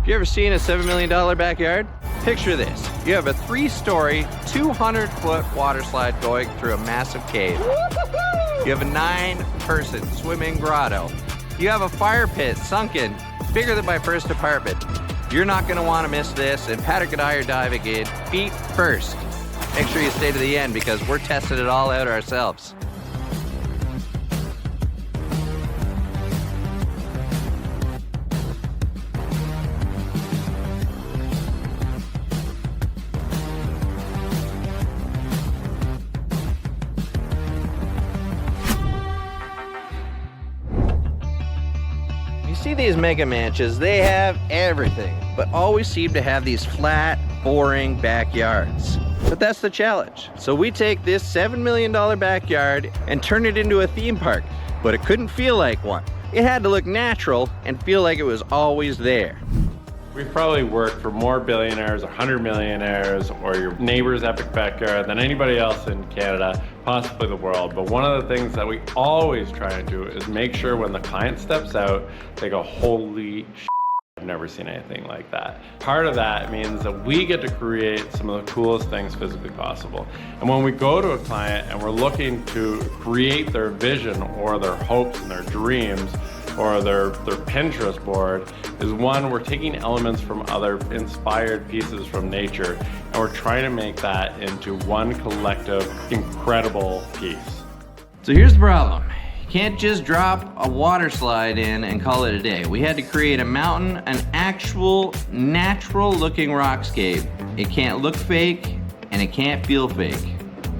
Have you ever seen a $7 million backyard? Picture this. You have a 3-story, 200-foot water slide going through a massive cave. You have a 9-person swimming grotto. You have a fire pit, Sunken, bigger than my first apartment. You're not gonna wanna miss this, and Patrick and I are diving in feet first. Make sure you stay to the end because we're testing it all out ourselves. See these mega mansions, they have everything, but always seem to have these flat, boring backyards. But that's the challenge. So we take this $7 million backyard and turn it into a theme park, but it couldn't feel like one. It had to look natural and feel like it was always there. We've probably worked for more billionaires, 100 millionaires, or your neighbor's epic backyard than anybody else in Canada, possibly the world. But one of the things that we always try and do is make sure when the client steps out, they go, holy shit, I've never seen anything like that. Part of that means that we get to create some of the coolest things physically possible. And when we go to a client and we're looking to create their vision or their hopes and their dreams, or their Pinterest board, is one, we're taking elements from other inspired pieces from nature, and we're trying to make that into one collective, incredible piece. So here's the problem. You can't just drop a water slide in and call it a day. We had to create a mountain, an actual natural looking rockscape. It can't look fake, and it can't feel fake.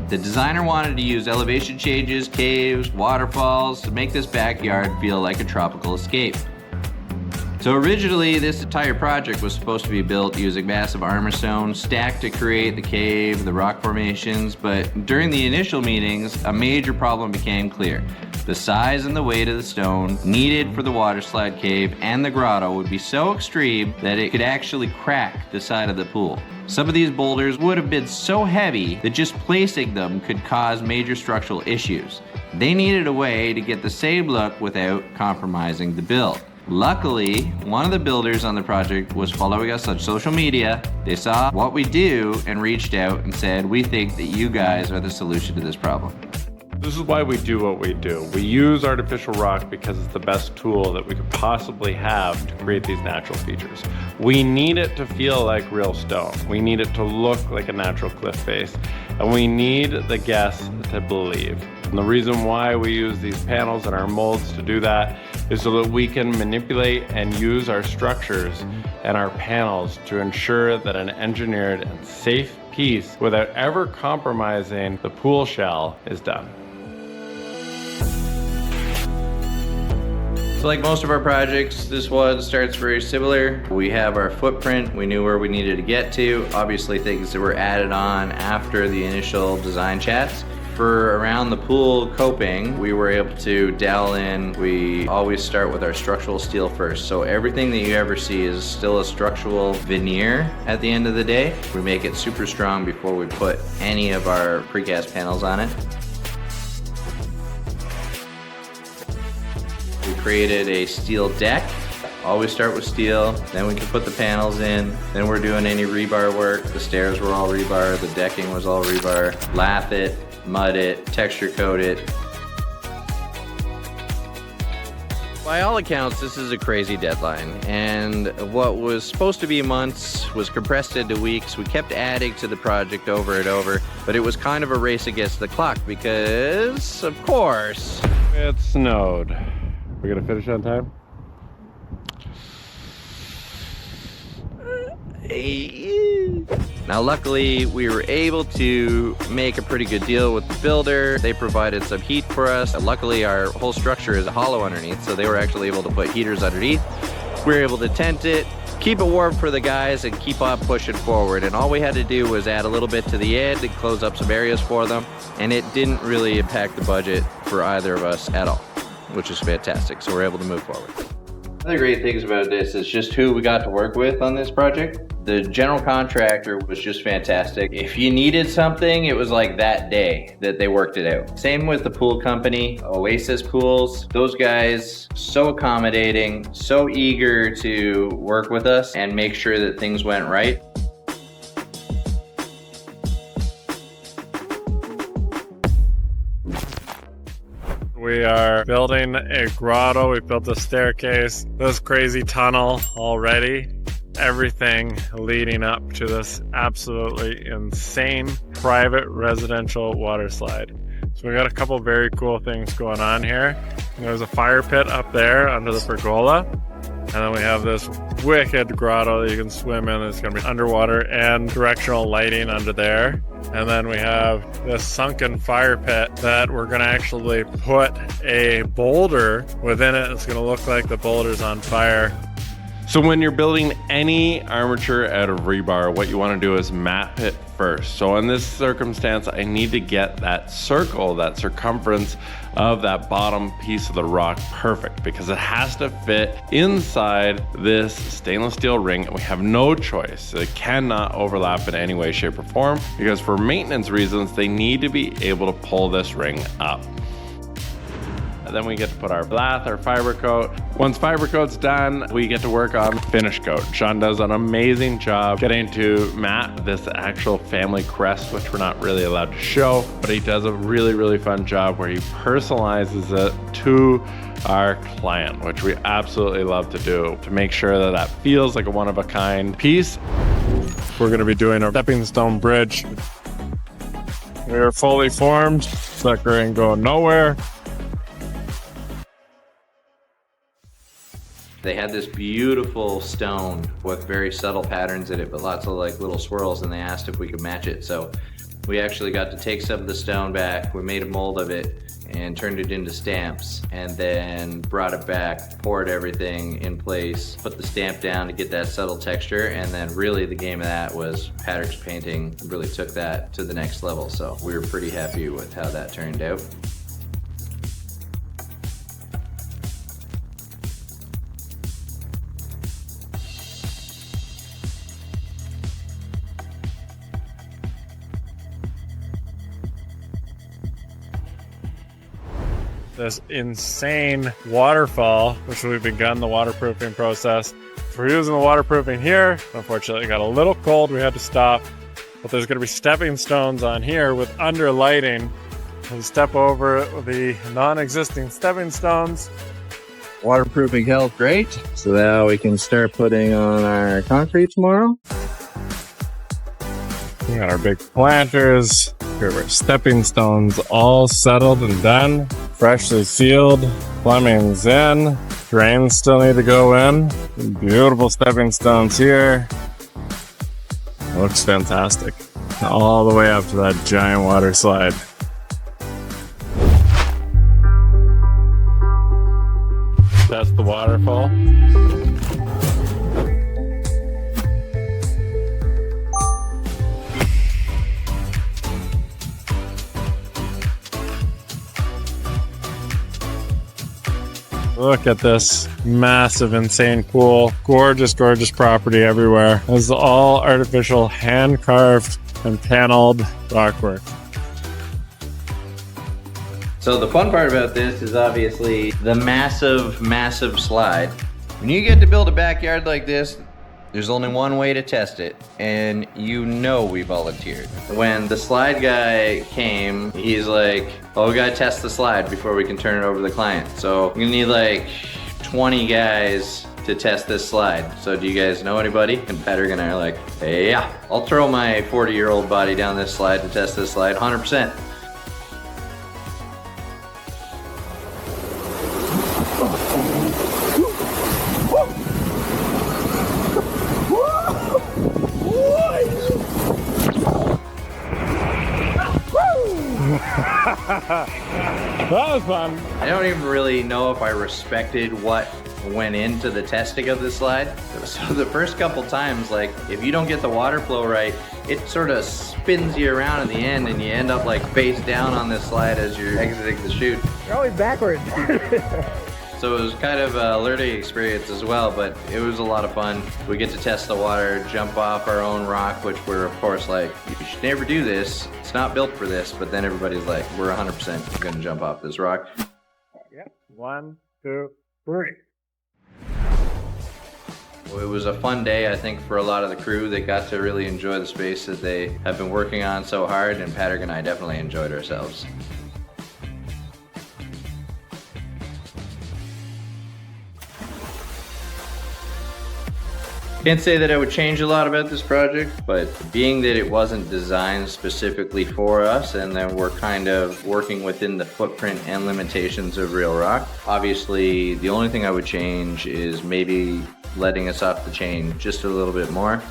The designer wanted to use elevation changes, caves, waterfalls to make this backyard feel like a tropical escape. So originally, this entire project was supposed to be built using massive armor stone stacked to create the cave, the rock formations, but during the initial meetings, a major problem became clear. The size and the weight of the stone needed for the waterslide cave and the grotto would be so extreme that it could actually crack the side of the pool. Some of these boulders would have been so heavy that just placing them could cause major structural issues. They needed a way to get the same look without compromising the build. Luckily, one of the builders on the project was following us on social media. They saw what we do and reached out and said, we think that you guys are the solution to this problem. This is why we do what we do. We use artificial rock because it's the best tool that we could possibly have to create these natural features. We need it to feel like real stone. We need it to look like a natural cliff face. And we need the guests to believe. And the reason why we use these panels and our molds to do that is so that we can manipulate and use our structures and our panels to ensure that an engineered and safe piece without ever compromising the pool shell is done. So like most of our projects, this one starts very similar. We have our footprint, we knew where we needed to get to. Obviously things that were added on after the initial design chats. For around the pool coping, we were able to dowel in. We always start with our structural steel first. So everything that you ever see is still a structural veneer at the end of the day. We make it super strong before we put any of our precast panels on it. We created a steel deck. Always start with steel, then we can put the panels in, then we're doing any rebar work. The stairs were all rebar, the decking was all rebar. Lath it, mud it, texture coat it. By all accounts, this is a crazy deadline, and what was supposed to be months was compressed into weeks. We kept adding to the project over and over, but it was kind of a race against the clock because, of course, it snowed. We gonna finish on time? Now luckily we were able to make a pretty good deal with the builder. They provided some heat for us. Luckily our whole structure is hollow underneath, so they were actually able to put heaters underneath. We were able to tent it, keep it warm for the guys, and keep on pushing forward. And all we had to do was add a little bit to the end and close up some areas for them, and it didn't really impact the budget for either of us at all, which is fantastic. So we're able to move forward. One of the great things about this is just who we got to work with on this project. The general contractor was just fantastic. If you needed something, it was like that day that they worked it out. Same with the pool company, Oasis Pools. Those guys, so accommodating, so eager to work with us and make sure that things went right. We are building a grotto. We built a staircase, this crazy tunnel already. Everything leading up to this absolutely insane private residential water slide. So we got a couple very cool things going on here. There's a fire pit up there under the pergola. And then we have this wicked grotto that you can swim in. It's going to be underwater and directional lighting under there. And then we have this sunken fire pit that we're going to actually put a boulder within it. It's going to look like the boulder's on fire. So when you're building any armature out of rebar, what you want to do is map it first. So in this circumstance, I need to get that circle, that circumference of that bottom piece of the rock perfect, because it has to fit inside this stainless steel ring, and we have no choice. It cannot overlap in any way, shape, or form, because for maintenance reasons, they need to be able to pull this ring up. And then we get to put our lath, our fiber coat. Once fiber coat's done, we get to work on finish coat. Sean does an amazing job getting to map this actual family crest, which we're not really allowed to show, but he does a really, really fun job where he personalizes it to our client, which we absolutely love to do, to make sure that that feels like a one-of-a-kind piece. We're gonna be doing a stepping stone bridge. We are fully formed. Sucker ain't going nowhere. They had this beautiful stone with very subtle patterns in it, but lots of like little swirls, and they asked if we could match it. So we actually got to take some of the stone back, we made a mold of it and turned it into stamps, and then brought it back, poured everything in place, put the stamp down to get that subtle texture, and then really the game of that was Patrick's painting really took that to the next level. So we were pretty happy with how that turned out. This insane waterfall, which we've begun the waterproofing process. We're using the waterproofing here. Unfortunately, it got a little cold, we had to stop. But there's gonna be stepping stones on here with under lighting. We'll step over the non-existing stepping stones. Waterproofing held great. So now we can start putting on our concrete tomorrow. We got our big planters. Here are our stepping stones all settled and done. Freshly sealed. Plumbing's in. Drains still need to go in. Beautiful stepping stones here. Looks fantastic. All the way up to that giant water slide. That's the waterfall. Look at this massive, insane pool. Gorgeous, gorgeous property everywhere. This is all artificial, hand-carved and paneled rockwork. So the fun part about this is obviously the massive, massive slide. When you get to build a backyard like this, there's only one way to test it, and you know we volunteered. When the slide guy came, he's like, oh, we gotta test the slide before we can turn it over to the client. So we're gonna need like 20 guys to test this slide. So do you guys know anybody? And Patrick and I are like, hey, yeah, I'll throw my 40-year-old body down this slide to test this slide, 100%. That was fun. I don't even really know if I respected what went into the testing of this slide. So the first couple times, like, if you don't get the water flow right, it sort of spins you around at the end and you end up like face down on this slide as you're exiting the chute. You're always backwards. So it was kind of a learning experience as well, but it was a lot of fun. We get to test the water, jump off our own rock, which we're of course like, you should never do this. It's not built for this, but then everybody's like, we're 100% gonna jump off this rock. Yeah, 1, 2, 3. It was a fun day, I think, for a lot of the crew. They got to really enjoy the space that they have been working on so hard, and Patrick and I definitely enjoyed ourselves. Can't say that I would change a lot about this project, but being that it wasn't designed specifically for us and then we're kind of working within the footprint and limitations of real rock, obviously the only thing I would change is maybe letting us off the chain just a little bit more.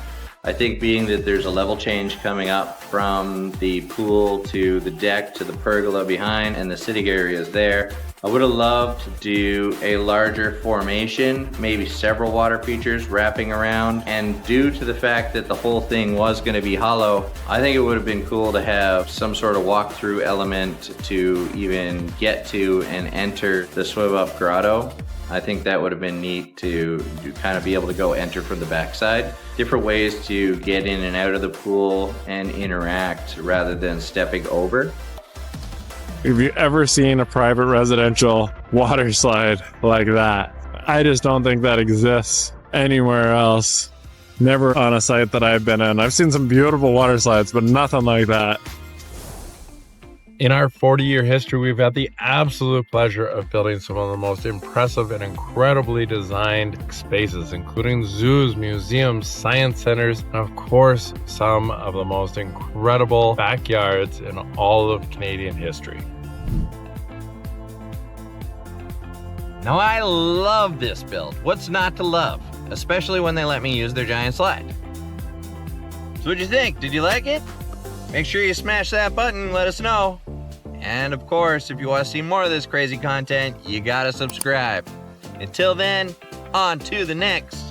I think being that there's a level change coming up from the pool to the deck to the pergola behind and the sitting areas there, I would have loved to do a larger formation, maybe several water features wrapping around, and due to the fact that the whole thing was going to be hollow, I think it would have been cool to have some sort of walkthrough element to even get to and enter the swim up grotto. I think that would have been neat to kind of be able to go enter from the backside. Different ways to get in and out of the pool and interact rather than stepping over. Have you ever seen a private residential water slide like that? I just don't think that exists anywhere else. Never on a site that I've been in. I've seen some beautiful water slides, but nothing like that. In our 40-year history, we've had the absolute pleasure of building some of the most impressive and incredibly designed spaces, including zoos, museums, science centers, and of course, some of the most incredible backyards in all of Canadian history. Now I love this build. What's not to love? Especially when they let me use their giant slide. So what'd you think? Did you like it? Make sure you smash that button, let us know. And of course, if you want to see more of this crazy content, you gotta subscribe. Until then, on to the next.